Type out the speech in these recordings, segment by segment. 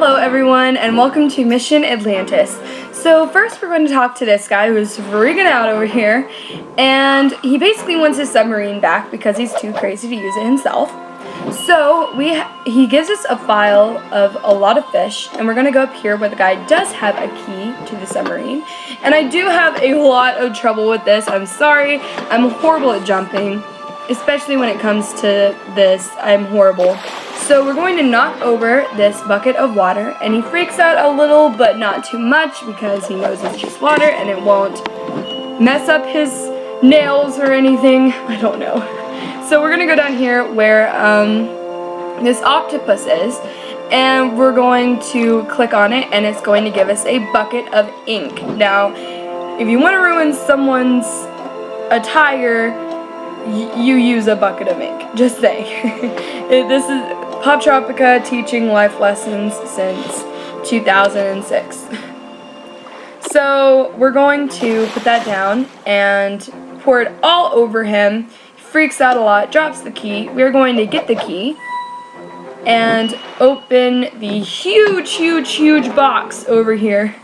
Hello everyone and welcome to Mission Atlantis. So first we're going to talk to this guy who's freaking out over here, and he basically wants his submarine back because he's too crazy to use it himself. So he gives us a file of a lot of fish, and we're going to go up here where the guy does have a key to the submarine. And I do have a lot of trouble with this. I'm sorry. I'm horrible at jumping, especially when it comes to this. I'm horrible. So we're going to knock over this bucket of water, and he freaks out a little, but not too much because he knows it's just water and it won't mess up his nails or anything. I don't know. So we're going to go down here where this octopus is, and we're going to click on it, and it's going to give us a bucket of ink. Now, if you want to ruin someone's attire, you use a bucket of ink. Just saying. This is Poptropica teaching life lessons since 2006. So we're going to put that down and pour it all over him. He freaks out a lot, drops the key. We're going to get the key and open the huge box over here.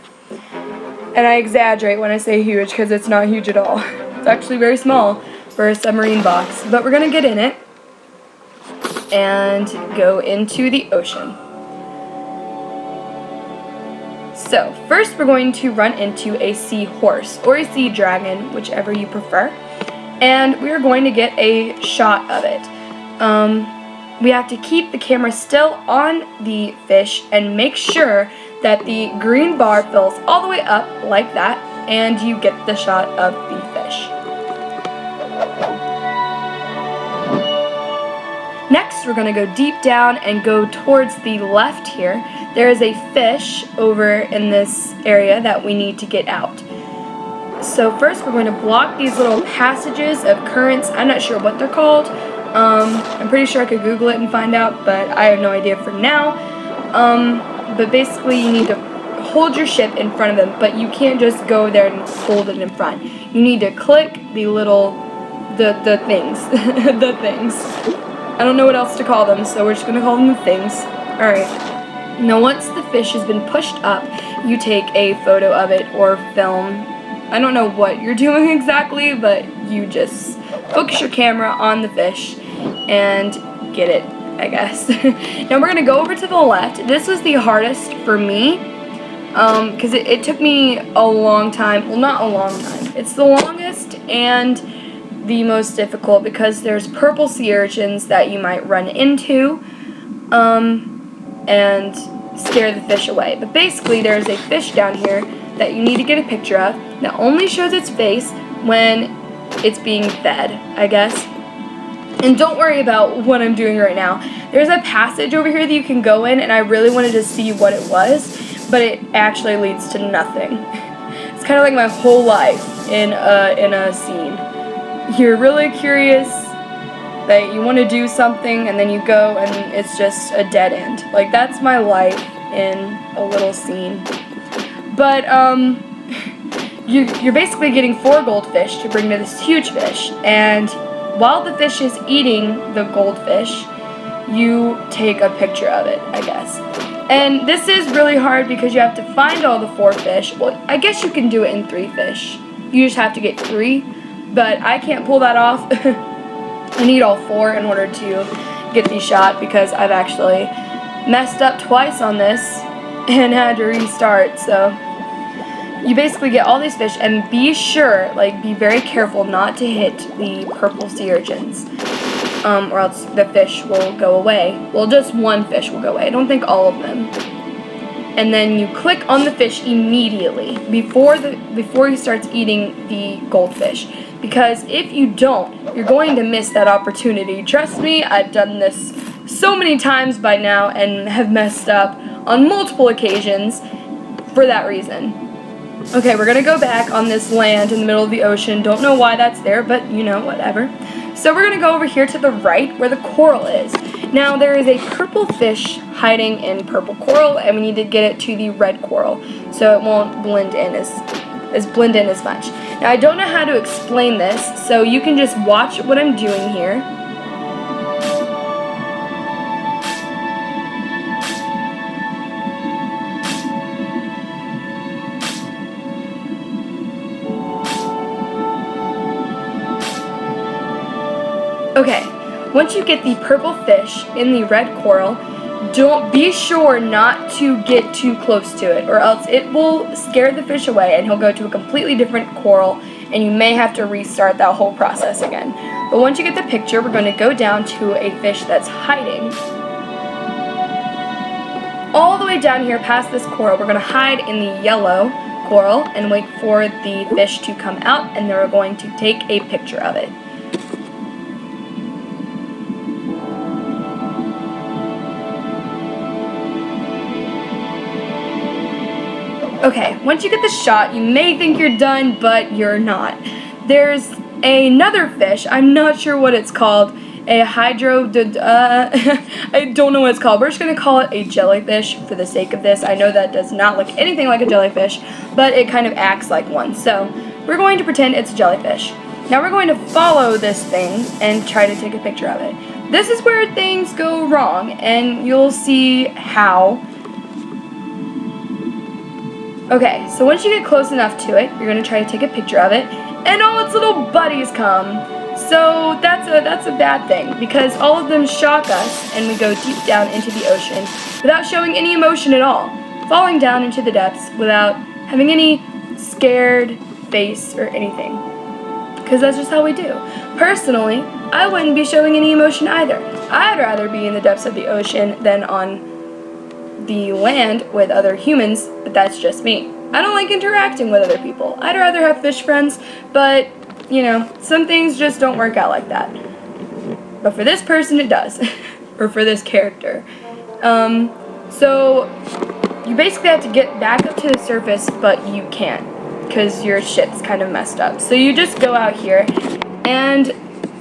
And I exaggerate when I say huge because it's not huge at all. It's actually very small for a submarine box. But we're going to get in it and go into the ocean. So first we're going to run into a seahorse or a sea dragon, whichever you prefer, and we're going to get a shot of it. We have to keep the camera still on the fish and make sure that the green bar fills all the way up like that, and you get the shot of the fish. Next, we're going to go deep down and go towards the left here. There is a fish over in this area that we need to get out. So first, we're going to block these little passages of currents. I'm not sure what they're called. I'm pretty sure I could Google it and find out, but I have no idea for now. But basically, you need to hold your ship in front of them, but you can't just go there and hold it in front. You need to click the little, the things, the things. I don't know what else to call them, so we're just going to call them the things. Alright. Now once the fish has been pushed up, you take a photo of it or film. I don't know what you're doing exactly, but you just focus your camera on the fish and get it, I guess. Now we're going to go over to the left. This was the hardest for me because it took me a long time. Well, not a long time. It's the longest and the most difficult because there's purple sea urchins that you might run into and scare the fish away. But basically there's a fish down here that you need to get a picture of that only shows its face when it's being fed, I guess. And don't worry about what I'm doing right now. There's a passage over here that you can go in, and I really wanted to see what it was, but it actually leads to nothing. It's kind of like my whole life in a scene. You're really curious that you want to do something, and then you go and it's just a dead end. Like, that's my life in a little scene. But you're basically getting 4 goldfish to bring to this huge fish, and while the fish is eating the goldfish, you take a picture of it, I guess. And this is really hard because you have to find all the 4 fish. Well, I guess you can do it in 3 fish. You just have to get 3. But I can't pull that off. I need all 4 in order to get the shot because I've actually messed up twice on this and had to restart. So you basically get all these fish, and be sure, like, be very careful not to hit the purple sea urchins, or else the fish will go away. Well, just one fish will go away. I don't think all of them. And then you click on the fish immediately before he starts eating the goldfish. Because if you don't, you're going to miss that opportunity. Trust me, I've done this so many times by now and have messed up on multiple occasions for that reason. Okay, we're going to go back on this land in the middle of the ocean. Don't know why that's there, but you know, whatever. So we're going to go over here to the right where the coral is. Now there is a purple fish hiding in purple coral, and we need to get it to the red coral so it won't blend in as much. Now I don't know how to explain this, so you can just watch what I'm doing here. Okay, once you get the purple fish in the red coral, don't be sure not to get too close to it, or else it will scare the fish away and he'll go to a completely different coral and you may have to restart that whole process again. But once you get the picture, we're going to go down to a fish that's hiding. All the way down here past this coral, we're going to hide in the yellow coral and wait for the fish to come out, and then we're going to take a picture of it. Okay, once you get the shot, you may think you're done, but you're not. There's another fish, I'm not sure what it's called, I don't know what it's called. We're just going to call it a jellyfish for the sake of this. I know that does not look anything like a jellyfish, but it kind of acts like one. So we're going to pretend it's a jellyfish. Now we're going to follow this thing and try to take a picture of it. This is where things go wrong, and you'll see how. Okay, so once you get close enough to it, you're going to try to take a picture of it, and all its little buddies come. So that's a bad thing, because all of them shock us and we go deep down into the ocean without showing any emotion at all, falling down into the depths without having any scared face or anything, because that's just how we do. Personally, I wouldn't be showing any emotion either. I'd rather be in the depths of the ocean than on the land with other humans, but that's just me. I don't like interacting with other people. I'd rather have fish friends, but you know, some things just don't work out like that. But for this person, it does. Or for this character. So, you basically have to get back up to the surface, but you can't. Because your shit's kind of messed up. So you just go out here and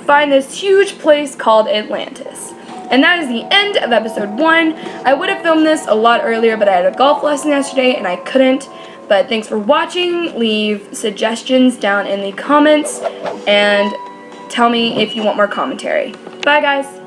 find this huge place called Atlantis. And that is the end of episode 1. I would have filmed this a lot earlier, but I had a golf lesson yesterday and I couldn't. But thanks for watching. Leave suggestions down in the comments and tell me if you want more commentary. Bye guys!